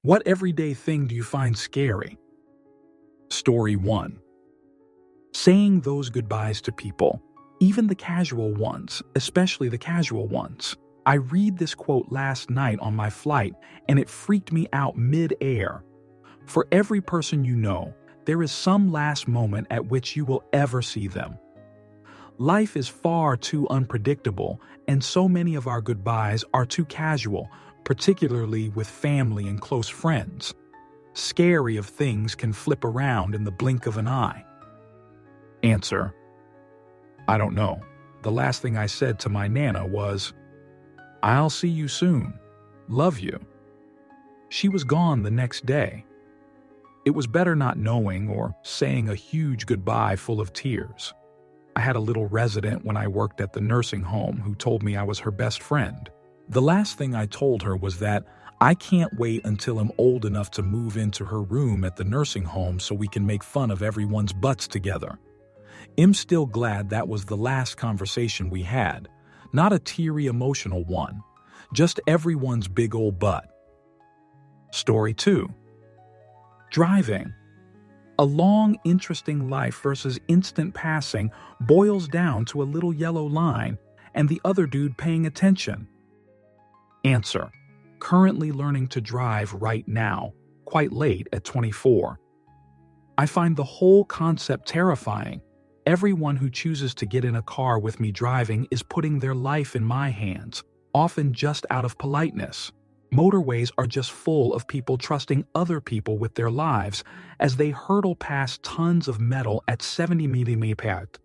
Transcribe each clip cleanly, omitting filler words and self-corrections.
What everyday thing do you find scary? Story 1. Saying those goodbyes to people, even the casual ones, especially the casual ones. I read this quote last night on my flight and it freaked me out mid-air. For every person you know, there is some last moment at which you will ever see them. Life is far too unpredictable, and so many of our goodbyes are too casual, particularly with family and close friends. Scary of things can flip around in the blink of an eye. Answer: I don't know. The last thing I said to my Nana was, "I'll see you soon. Love you." She was gone the next day. It was better not knowing or saying a huge goodbye full of tears. I had a little resident when I worked at the nursing home who told me I was her best friend. The last thing I told her was that I can't wait until I'm old enough to move into her room at the nursing home so we can make fun of everyone's butts together. I'm still glad that was the last conversation we had, not a teary emotional one, just everyone's big old butt. Story 2. Driving. A long, interesting life versus instant passing boils down to a little yellow line and the other dude paying attention. Answer: currently learning to drive right now, quite late at 24. I find the whole concept terrifying. Everyone who chooses to get in a car with me driving is putting their life in my hands, often just out of politeness. Motorways are just full of people trusting other people with their lives as they hurtle past tons of metal at 70 mph.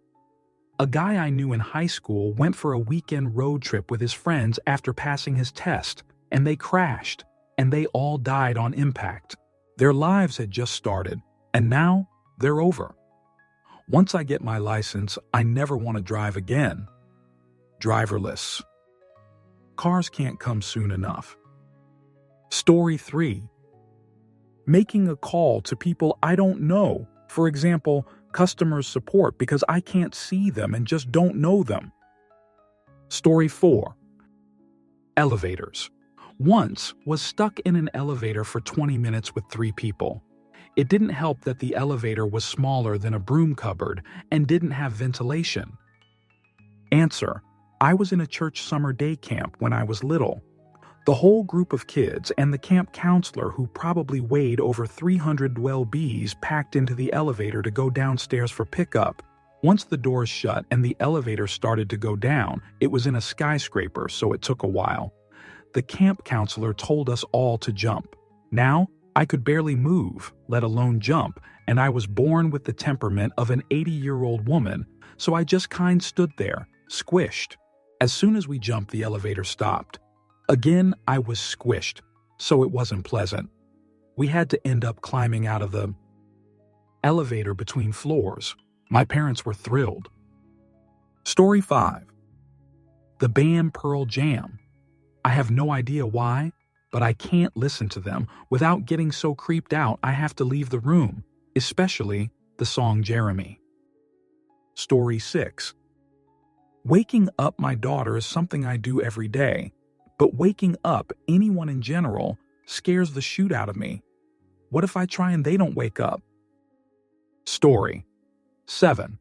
A guy I knew in high school went for a weekend road trip with his friends after passing his test, and they crashed, and they all died on impact. Their lives had just started, and now they're over. Once I get my license, I never want to drive again. Driverless. Cars can't come soon enough. Story 3. Making a call to people I don't know, for example, customer support, because I can't see them and just don't know them. Story 4. Elevators. Once was stuck in an elevator for 20 minutes with 3 people. It didn't help that the elevator was smaller than a broom cupboard and didn't have ventilation. Answer: I was in a church summer day camp when I was little. The whole group of kids and the camp counselor, who probably weighed over 300 lbs, packed into the elevator to go downstairs for pickup. Once the doors shut and the elevator started to go down, it was in a skyscraper, so it took a while. The camp counselor told us all to jump. Now, I could barely move, let alone jump, and I was born with the temperament of an 80-year-old woman, so I just stood there, squished. As soon as we jumped, the elevator stopped. Again, I was squished, so it wasn't pleasant. We had to end up climbing out of the elevator between floors. My parents were thrilled. Story 5. The band Pearl Jam. I have no idea why, but I can't listen to them without getting so creeped out I have to leave the room, especially the song Jeremy. Story 6. Waking up my daughter is something I do every day, but waking up anyone in general scares the shoot out of me. What if I try and they don't wake up? Story 7.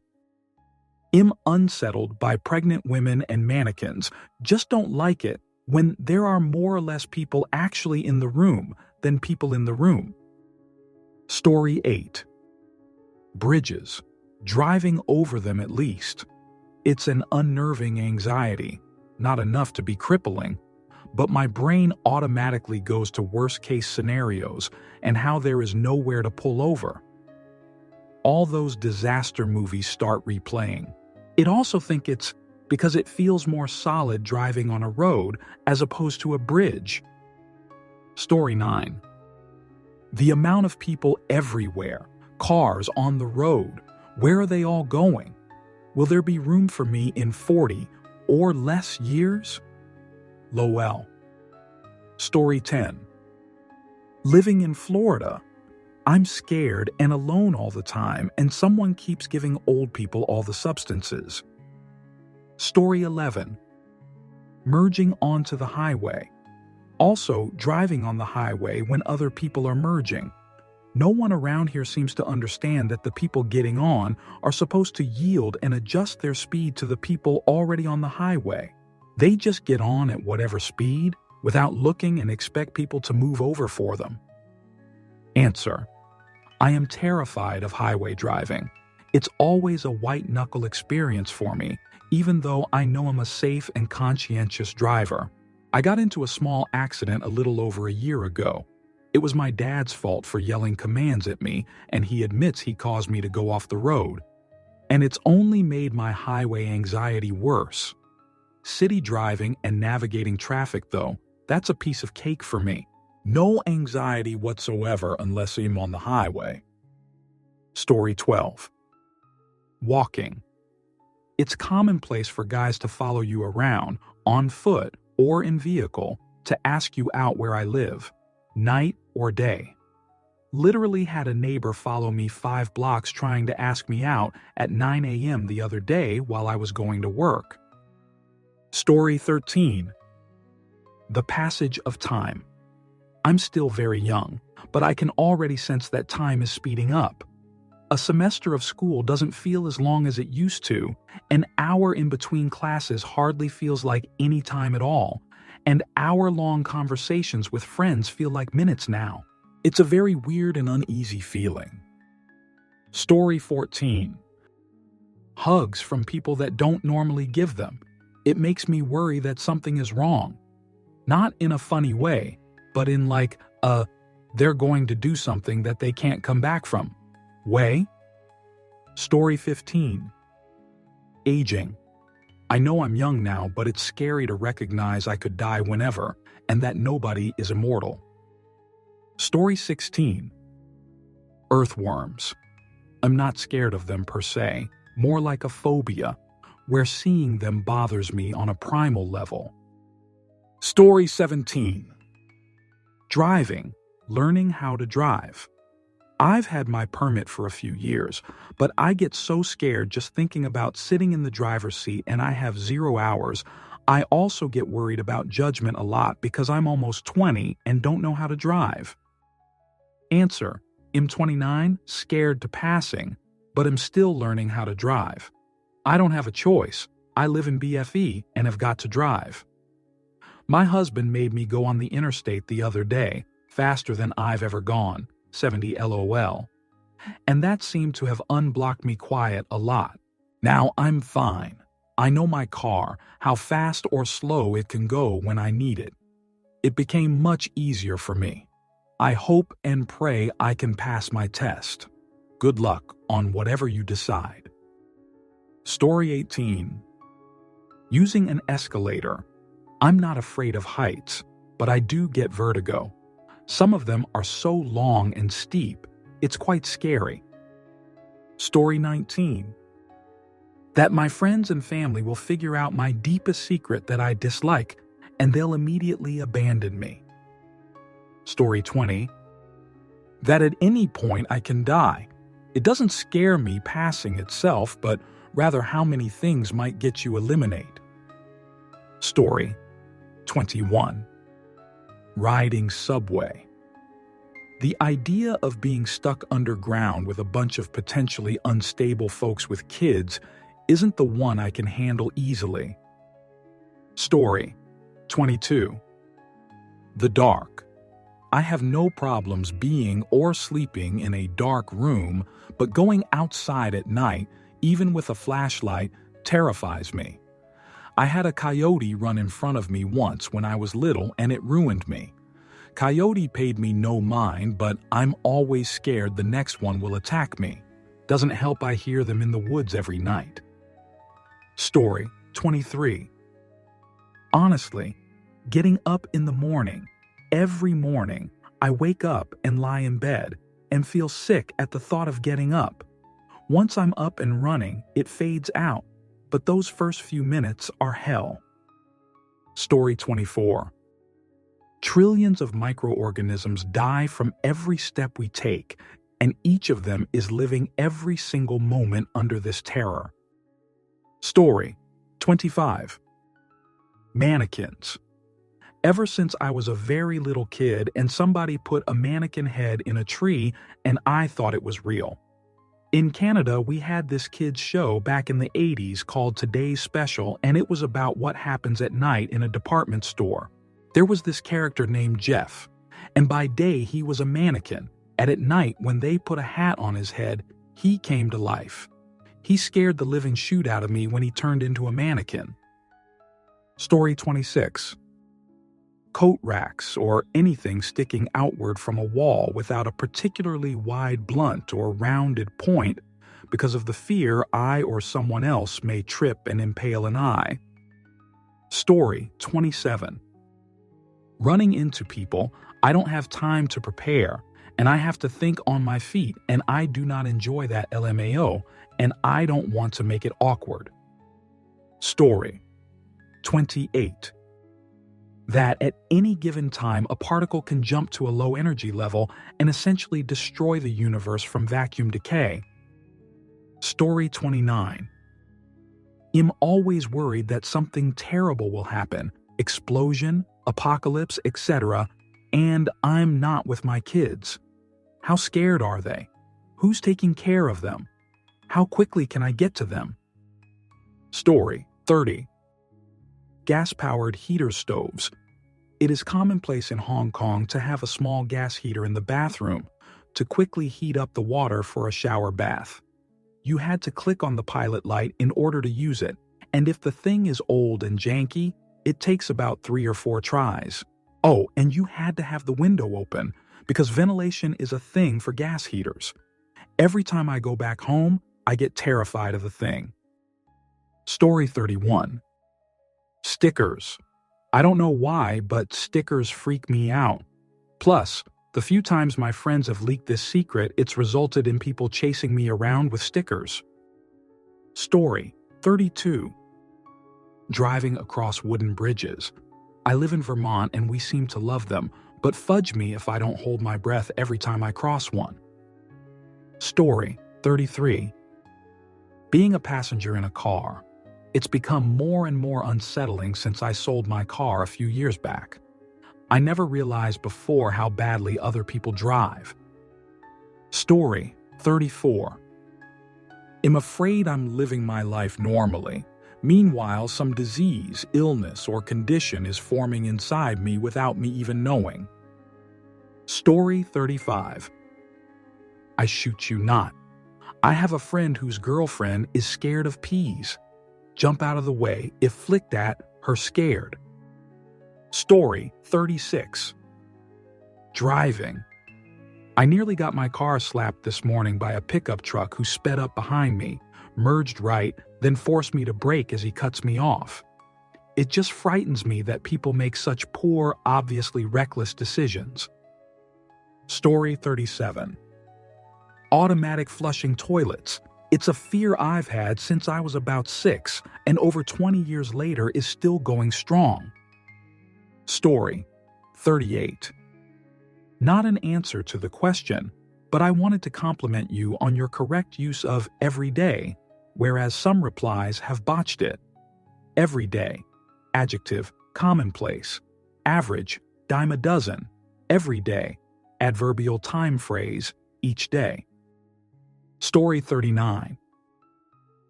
I'm unsettled by pregnant women and mannequins. Just don't like it when there are more or less people actually in the room than people in the room. Story 8. Bridges. Driving over them at least. It's an unnerving anxiety, not enough to be crippling, but my brain automatically goes to worst-case scenarios and how there is nowhere to pull over. All those disaster movies start replaying. I'd also think it's because it feels more solid driving on a road as opposed to a bridge. Story 9. The amount of people everywhere, cars on the road, where are they all going? Will there be room for me in 40 or less years? Lowell. Story 10. Living in Florida. I'm scared and alone all the time, and someone keeps giving old people all the substances. Story 11. Merging onto the highway. Also, driving on the highway when other people are merging. No one around here seems to understand that the people getting on are supposed to yield and adjust their speed to the people already on the highway. They just get on at whatever speed without looking and expect people to move over for them. Answer: I am terrified of highway driving. It's always a white-knuckle experience for me, even though I know I'm a safe and conscientious driver. I got into a small accident a little over a year ago. It was my dad's fault for yelling commands at me, and he admits he caused me to go off the road. And it's only made my highway anxiety worse. City driving and navigating traffic, though, that's a piece of cake for me. No anxiety whatsoever unless I'm on the highway. Story 12. Walking. It's commonplace for guys to follow you around, on foot or in vehicle, to ask you out where I live, night or day. Literally had a neighbor follow me 5 blocks trying to ask me out at 9 a.m. the other day while I was going to work. Story 13. The passage of time. I'm still very young, but I can already sense that time is speeding up. A semester of school doesn't feel as long as it used to. An hour in between classes hardly feels like any time at all, and hour-long conversations with friends feel like minutes now. It's a very weird and uneasy feeling. Story 14. Hugs from people that don't normally give them. It makes me worry that something is wrong. Not in a funny way, but in like they're going to do something that they can't come back from way. Story 15. Aging. I know I'm young now, but it's scary to recognize I could die whenever, and that nobody is immortal. Story 16. Earthworms. I'm not scared of them per se, more like a phobia, where seeing them bothers me on a primal level. Story 17. Driving. Learning how to drive. I've had my permit for a few years, but I get so scared just thinking about sitting in the driver's seat and I have 0 hours. I also get worried about judgment a lot because I'm almost 20 and don't know how to drive. Answer: I'm 29, scared to passing, but I'm still learning how to drive. I don't have a choice. I live in BFE and have got to drive. My husband made me go on the interstate the other day, faster than I've ever gone. 70 LOL. And that seemed to have unblocked me quiet a lot. Now I'm fine. I know my car, how fast or slow it can go when I need it. It became much easier for me. I hope and pray I can pass my test. Good luck on whatever you decide. Story 18. Using an escalator. I'm not afraid of heights, but I do get vertigo. Some of them are so long and steep, it's quite scary. Story 19. That my friends and family will figure out my deepest secret that I dislike, and they'll immediately abandon me. Story 20. That at any point I can die. It doesn't scare me passing itself, but rather how many things might get you eliminated. Story 21. Riding subway. The idea of being stuck underground with a bunch of potentially unstable folks with kids isn't the one I can handle easily. Story 22. The dark. I have no problems being or sleeping in a dark room, but going outside at night, even with a flashlight, terrifies me. I had a coyote run in front of me once when I was little and it ruined me. Coyote paid me no mind, but I'm always scared the next one will attack me. Doesn't help I hear them in the woods every night. Story 23. Honestly, getting up in the morning, every morning, I wake up and lie in bed and feel sick at the thought of getting up. Once I'm up and running, it fades out, but those first few minutes are hell. Story 24. Trillions of microorganisms die from every step we take, and each of them is living every single moment under this terror. Story 25. Mannequins. Ever since I was a very little kid and somebody put a mannequin head in a tree and I thought it was real. In Canada, we had this kids show back in the 80s called Today's Special, and it was about what happens at night in a department store. There was this character named Jeff, and by day he was a mannequin, and at night when they put a hat on his head, he came to life. He scared the living shoot out of me when he turned into a mannequin. Story 26. Coat racks or anything sticking outward from a wall without a particularly wide blunt or rounded point because of the fear I or someone else may trip and impale an eye. Story 27. Running into people, I don't have time to prepare, and I have to think on my feet, and I do not enjoy that LMAO, and I don't want to make it awkward. Story 28. That at any given time a particle can jump to a low energy level and essentially destroy the universe from vacuum decay. Story 29. I'm always worried that something terrible will happen, explosion, apocalypse, etc., and I'm not with my kids. How scared are they? Who's taking care of them? How quickly can I get to them? Story 30. Gas-powered heater stoves. It is commonplace in Hong Kong to have a small gas heater in the bathroom to quickly heat up the water for a shower bath. You had to click on the pilot light in order to use it, and if the thing is old and janky, it takes about 3 or 4 tries. Oh, and you had to have the window open because ventilation is a thing for gas heaters. Every time I go back home, I get terrified of the thing. Story 31. Stickers. I don't know why, but stickers freak me out. Plus, the few times my friends have leaked this secret, it's resulted in people chasing me around with stickers. Story 32. Driving across wooden bridges. I live in Vermont and we seem to love them, but fudge me if I don't hold my breath every time I cross one. Story 33. Being a passenger in a car. It's become more and more unsettling since I sold my car a few years back. I never realized before how badly other people drive. Story 34. I'm afraid I'm living my life normally. Meanwhile, some disease, illness, or condition is forming inside me without me even knowing. Story 35. I shoot you not. I have a friend whose girlfriend is scared of peas. Jump out of the way if flicked at, her scared. Story 36. Driving. I nearly got my car slapped this morning by a pickup truck who sped up behind me, merged right, then forced me to brake as he cuts me off. It just frightens me that people make such poor, obviously reckless decisions. Story 37. Automatic flushing toilets. It's a fear I've had since I was about 6, and over 20 years later is still going strong. Story 38. Not an answer to the question, but I wanted to compliment you on your correct use of every day, whereas some replies have botched it. Every day, adjective, commonplace, average, dime a dozen, every day, adverbial time phrase, each day. Story 39.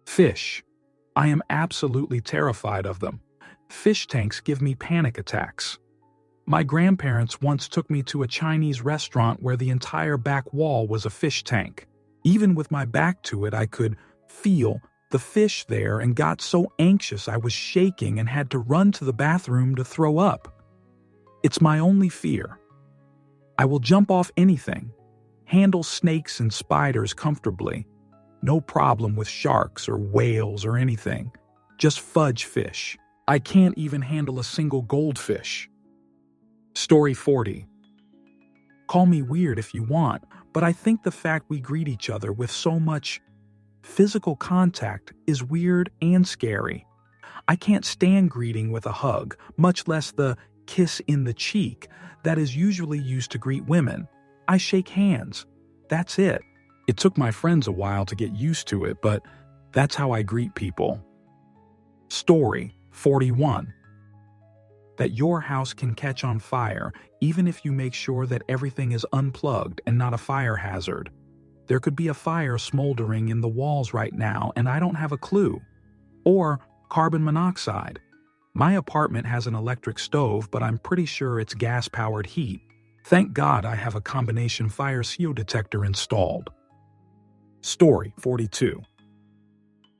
Fish. I am absolutely terrified of them. Fish tanks give me panic attacks. My grandparents once took me to a Chinese restaurant where the entire back wall was a fish tank. Even with my back to it, I could feel the fish there and got so anxious I was shaking and had to run to the bathroom to throw up. It's my only fear. I will jump off anything, handle snakes and spiders comfortably. No problem with sharks or whales or anything. Just fudge fish. I can't even handle a single goldfish. Story 40. Call me weird if you want, but I think the fact we greet each other with so much physical contact is weird and scary. I can't stand greeting with a hug, much less the kiss in the cheek that is usually used to greet women. I shake hands. That's it. It took my friends a while to get used to it, but that's how I greet people. Story 41. that your house can catch on fire even if you make sure that everything is unplugged and not a fire hazard. There could be a fire smoldering in the walls right now and I don't have a clue. Or carbon monoxide. My apartment has an electric stove, but I'm pretty sure it's gas-powered heat. Thank God I have a combination fire CO detector installed. Story 42.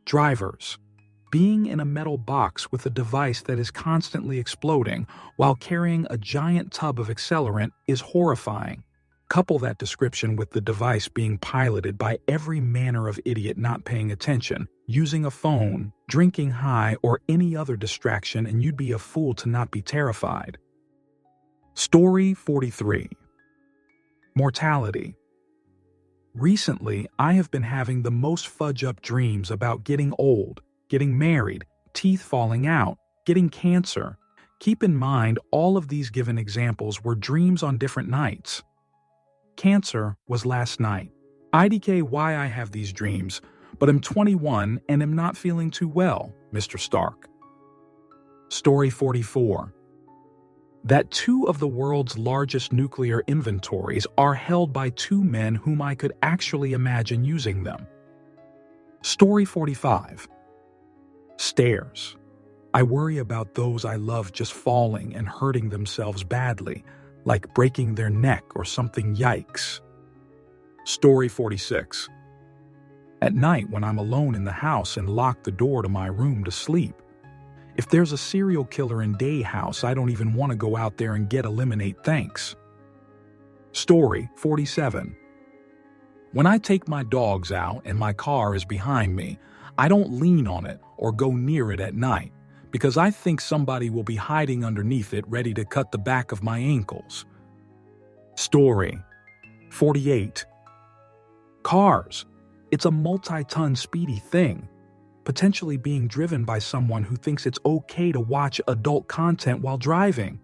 Drivers. Being in a metal box with a device that is constantly exploding while carrying a giant tub of accelerant is horrifying. Couple that description with the device being piloted by every manner of idiot not paying attention, using a phone, drinking high, or any other distraction, and you'd be a fool to not be terrified. Story 43. Mortality. Recently, I have been having the most fudge-up dreams about getting old, getting married, teeth falling out, getting cancer. Keep in mind, all of these given examples were dreams on different nights. Cancer was last night. IDK why I have these dreams, but I'm 21 and am not feeling too well, Mr. Stark. Story 44. That two of the world's largest nuclear inventories are held by two men whom I could actually imagine using them. Story 45. Stairs. I worry about those I love just falling and hurting themselves badly, like breaking their neck or something. Yikes. Story 46. At night when I'm alone in the house and lock the door to my room to sleep. If there's a serial killer in Day House, I don't even want to go out there and get eliminate, thanks. Story 47. When I take my dogs out and my car is behind me, I don't lean on it or go near it at night because I think somebody will be hiding underneath it ready to cut the back of my ankles. Story 48. Cars. It's a multi-ton speedy thing, potentially being driven by someone who thinks it's okay to watch adult content while driving.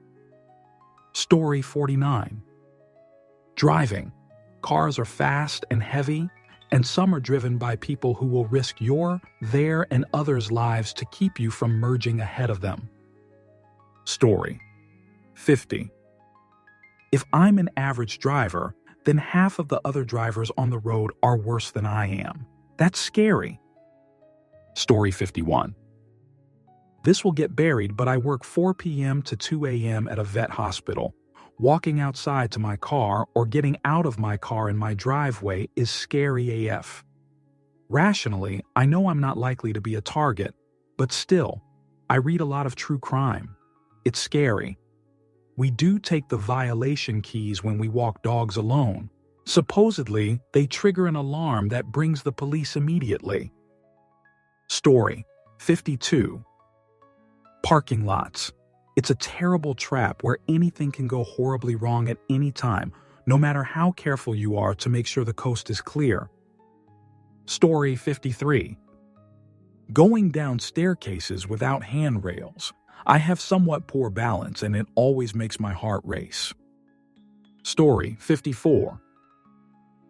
Story 49. Driving. Cars are fast and heavy, and some are driven by people who will risk your, their, and others' lives to keep you from merging ahead of them. Story 50. If I'm an average driver, then half of the other drivers on the road are worse than I am. That's scary. Story 51. This will get buried, but I work 4 p.m. to 2 a.m. at a vet hospital. Walking outside to my car or getting out of my car in my driveway is scary AF. Rationally, I know I'm not likely to be a target, but still, I read a lot of true crime. It's scary. We do take the violation keys when we walk dogs alone. Supposedly, they trigger an alarm that brings the police immediately. Story 52. Parking lots. It's a terrible trap where anything can go horribly wrong at any time, no matter how careful you are to make sure the coast is clear. Story 53. Going down staircases without handrails. I have somewhat poor balance and it always makes my heart race. Story 54.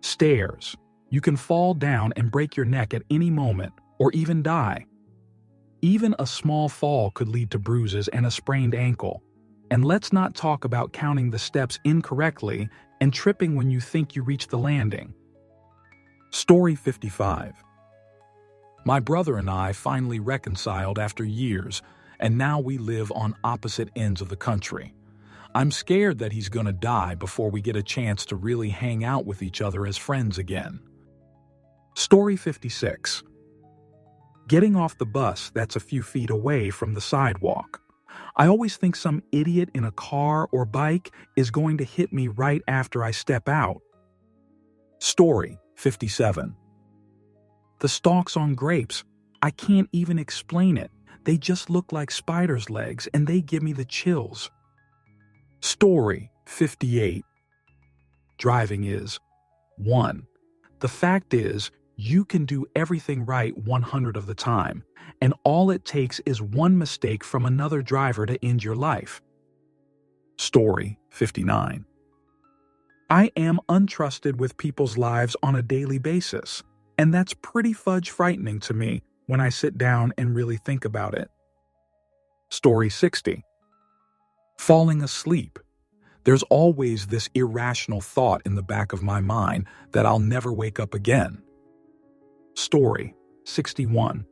Stairs. You can fall down and break your neck at any moment, or even die. Even a small fall could lead to bruises and a sprained ankle. And let's not talk about counting the steps incorrectly and tripping when you think you reached the landing. Story 55. My brother and I finally reconciled after years, and now we live on opposite ends of the country. I'm scared that he's gonna die before we get a chance to really hang out with each other as friends again. Story 56. Getting off the bus that's a few feet away from the sidewalk. I always think some idiot in a car or bike is going to hit me right after I step out. Story 57. The stalks on grapes. I can't even explain it. They just look like spiders' legs and they give me the chills. Story 58. Driving is 1. The fact is, you can do everything right 100 of the time, and all it takes is one mistake from another driver to end your life. Story 59. I am untrusted with people's lives on a daily basis, and that's pretty fudge frightening to me when I sit down and really think about it. Story 60. Falling asleep. There's always this irrational thought in the back of my mind that I'll never wake up again. Story 61.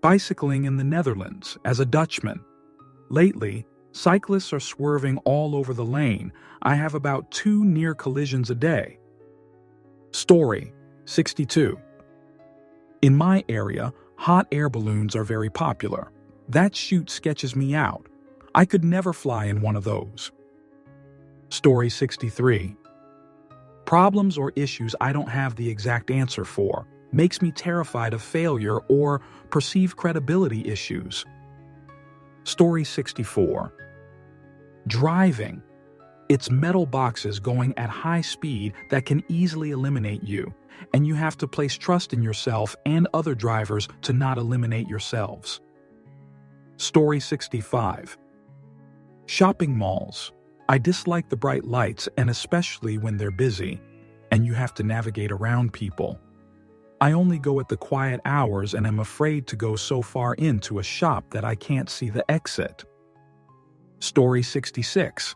Bicycling in the Netherlands as a Dutchman. Lately, cyclists are swerving all over the lane. I have about 2 near collisions a day. Story 62. In my area, hot air balloons are very popular. That shoot sketches me out. I could never fly in one of those. Story 63. Problems or issues I don't have the exact answer for makes me terrified of failure or perceived credibility issues. Story 64. Driving. It's metal boxes going at high speed that can easily eliminate you, and you have to place trust in yourself and other drivers to not eliminate yourselves. Story 65. Shopping malls. I dislike the bright lights, and especially when they're busy, and you have to navigate around people. I only go at the quiet hours and am afraid to go so far into a shop that I can't see the exit. Story 66.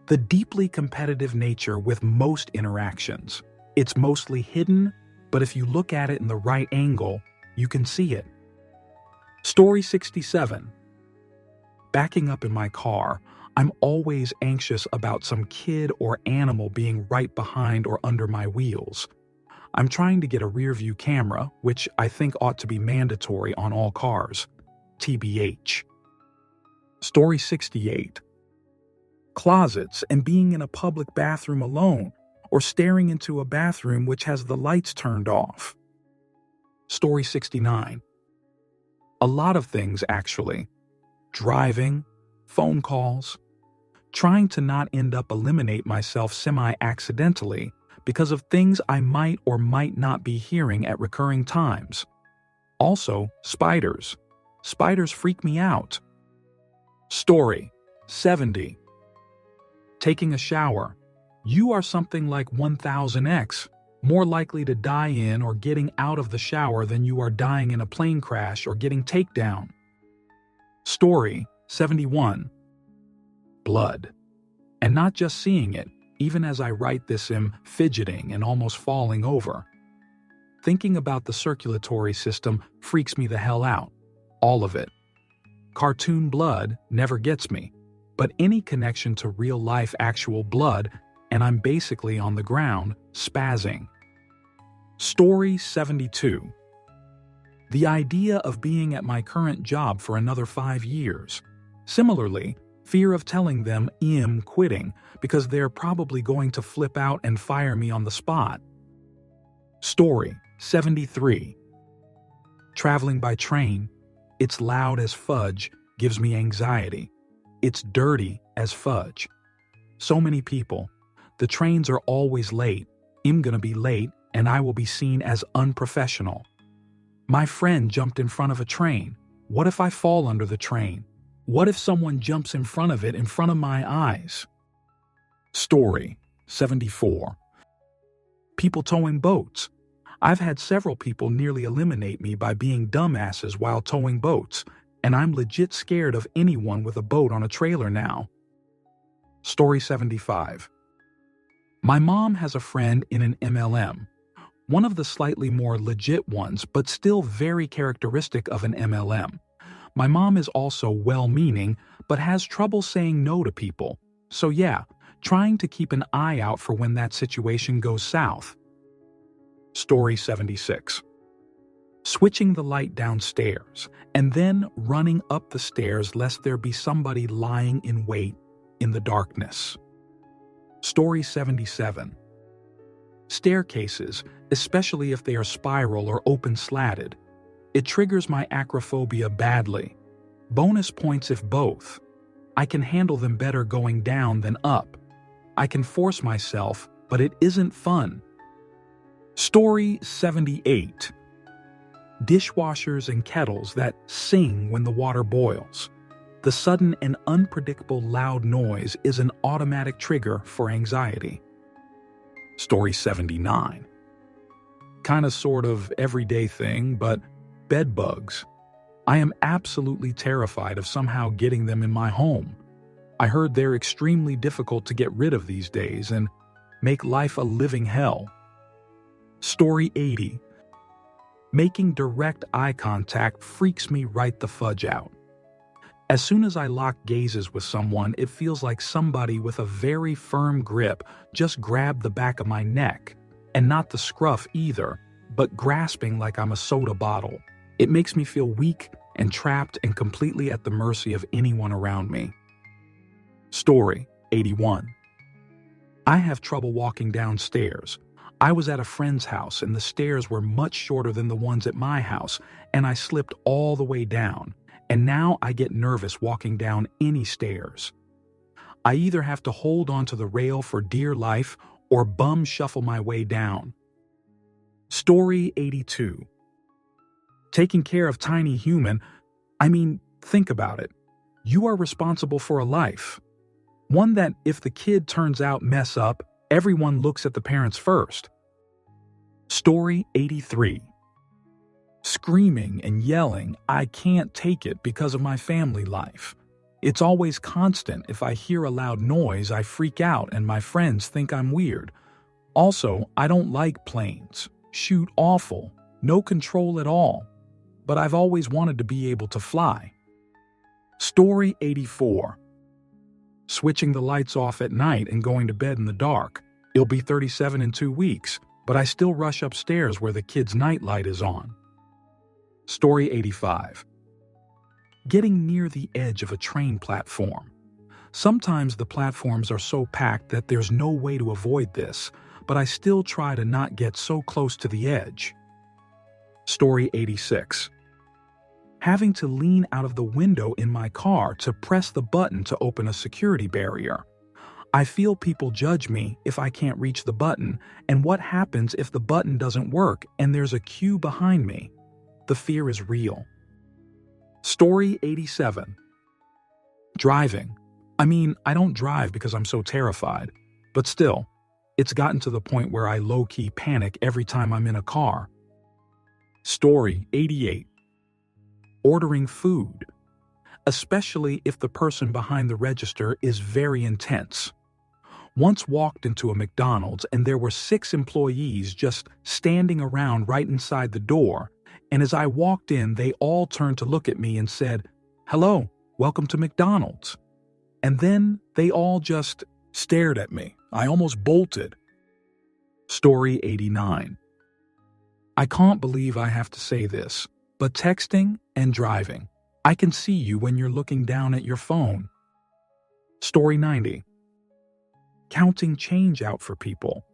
The deeply competitive nature with most interactions. It's mostly hidden, but if you look at it in the right angle, you can see it. Story 67. Backing up in my car, I'm always anxious about some kid or animal being right behind or under my wheels. I'm trying to get a rear-view camera, which I think ought to be mandatory on all cars. TBH. Story 68. Closets and being in a public bathroom alone, or staring into a bathroom which has the lights turned off. Story 69. A lot of things, actually. Driving, phone calls, trying to not end up eliminate myself semi-accidentally because of things I might or might not be hearing at recurring times. Also, spiders. Spiders freak me out. Story 70. Taking a shower. You are something like 1000x, more likely to die in or getting out of the shower than you are dying in a plane crash or getting takedown. Story 71. Blood. And not just seeing it, even as I write this am fidgeting and almost falling over. Thinking about the circulatory system freaks me the hell out. All of it. Cartoon blood never gets me, but any connection to real-life actual blood, and I'm basically on the ground, spazzing. Story 72. The idea of being at my current job for another 5 years. Similarly, fear of telling them I'm quitting because they're probably going to flip out and fire me on the spot. Story 73. Traveling by train. It's loud as fudge, gives me anxiety. It's dirty as fudge. So many people. The trains are always late. I'm gonna be late, and I will be seen as unprofessional. My friend jumped in front of a train. What if I fall under the train? What if someone jumps in front of it in front of my eyes? Story 74. People towing boats. I've had several people nearly eliminate me by being dumbasses while towing boats, and I'm legit scared of anyone with a boat on a trailer now. Story 75. My mom has a friend in an MLM. One of the slightly more legit ones, but still very characteristic of an MLM. My mom is also well-meaning, but has trouble saying no to people. So yeah, trying to keep an eye out for when that situation goes south. Story 76. Switching the light downstairs, and then running up the stairs lest there be somebody lying in wait in the darkness. Story 77. Staircases, especially if they are spiral or open-slatted. It triggers my acrophobia badly. Bonus points if both. I can handle them better going down than up. I can force myself, but it isn't fun. Story 78. Dishwashers and kettles that sing when the water boils. The sudden and unpredictable loud noise is an automatic trigger for anxiety. Story 79. Kind of sort of everyday thing, but bed bugs. I am absolutely terrified of somehow getting them in my home. I heard they're extremely difficult to get rid of these days and make life a living hell. Story 80. Making direct eye contact freaks me right the fudge out. As soon as I lock gazes with someone, it feels like somebody with a very firm grip just grabbed the back of my neck, and not the scruff either, but grasping like I'm a soda bottle. It makes me feel weak and trapped and completely at the mercy of anyone around me. Story 81. I have trouble walking downstairs. I was at a friend's house and the stairs were much shorter than the ones at my house, and I slipped all the way down. And now I get nervous walking down any stairs. I either have to hold onto the rail for dear life or bum shuffle my way down. Story 82. Taking care of tiny human, think about it. You are responsible for a life. One that, if the kid turns out mess up, everyone looks at the parents first. Story 83. Screaming and yelling, I can't take it because of my family life. It's always constant. If I hear a loud noise, I freak out and my friends think I'm weird. Also, I don't like planes. Shoot awful. No control at all. But I've always wanted to be able to fly. Story 84. Switching the lights off at night and going to bed in the dark. It'll be 37 in 2 weeks, but I still rush upstairs where the kids' nightlight is on. Story 85. Getting near the edge of a train platform. Sometimes the platforms are so packed that there's no way to avoid this, but I still try to not get so close to the edge. Story 86. Having to lean out of the window in my car to press the button to open a security barrier. I feel people judge me if I can't reach the button, and what happens if the button doesn't work and there's a queue behind me? The fear is real. Story 87. Driving. I don't drive because I'm so terrified, but still, it's gotten to the point where I low-key panic every time I'm in a car. Story 88. Ordering food, especially if the person behind the register is very intense. Once walked into a McDonald's and there were 6 employees just standing around right inside the door, and as I walked in, they all turned to look at me and said, "Hello, welcome to McDonald's." And then they all just stared at me. I almost bolted. Story 89. I can't believe I have to say this, but texting and driving. I can see you when you're looking down at your phone. Story 90. Counting change out for people.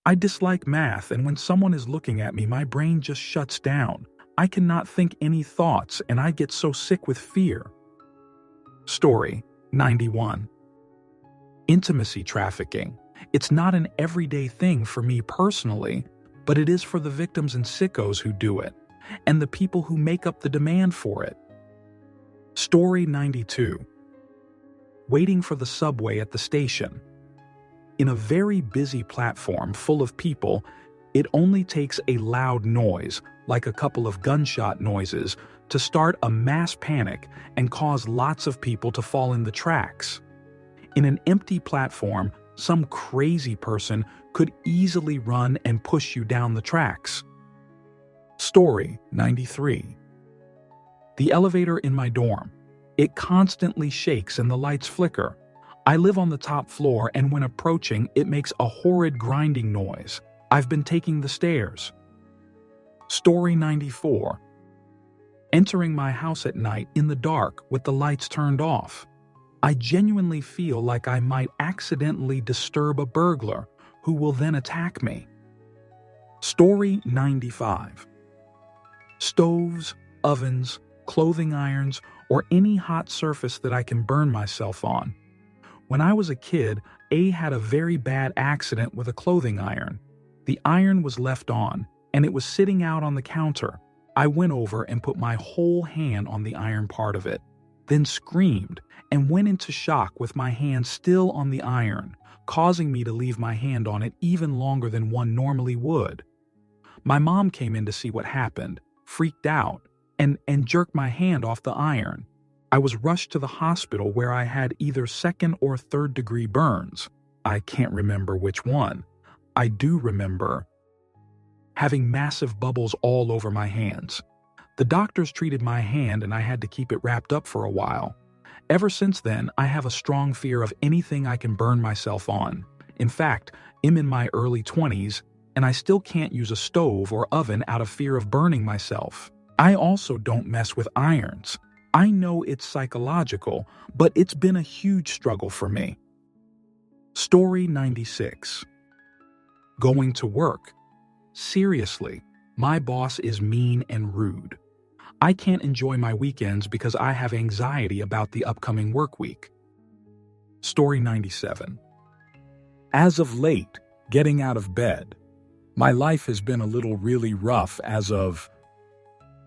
I dislike math, and when someone is looking at me, my brain just shuts down. I cannot think any thoughts, and I get so sick with fear. Story 91. Intimacy trafficking. It's not an everyday thing for me personally, but it is for the victims and sickos who do it, and the people who make up the demand for it. Story 92. Waiting for the subway at the station. In a very busy platform full of people, it only takes a loud noise, like a couple of gunshot noises, to start a mass panic and cause lots of people to fall in the tracks. In an empty platform, some crazy person could easily run and push you down the tracks. Story 93. The elevator in my dorm. It constantly shakes and the lights flicker. I live on the top floor, and when approaching, it makes a horrid grinding noise. I've been taking the stairs. Story 94. Entering my house at night in the dark with the lights turned off. I genuinely feel like I might accidentally disturb a burglar who will then attack me. Story 95. Stoves, ovens, clothing irons, or any hot surface that I can burn myself on. When I was a kid, A had a very bad accident with a clothing iron. The iron was left on, and it was sitting out on the counter. I went over and put my whole hand on the iron part of it, then screamed and went into shock with my hand still on the iron, causing me to leave my hand on it even longer than one normally would. My mom came in to see what happened, freaked out. and jerk my hand off the iron. I was rushed to the hospital where I had either second or third degree burns. I can't remember which one. I do remember having massive bubbles all over my hands. The doctors treated my hand and I had to keep it wrapped up for a while. Ever since then, I have a strong fear of anything I can burn myself on. In fact, I'm in my early 20s and I still can't use a stove or oven out of fear of burning myself. I also don't mess with irons. I know it's psychological, but it's been a huge struggle for me. Story 96. Going to work. Seriously, my boss is mean and rude. I can't enjoy my weekends because I have anxiety about the upcoming work week. Story 97. As of late, getting out of bed. My life has been a little really rough as of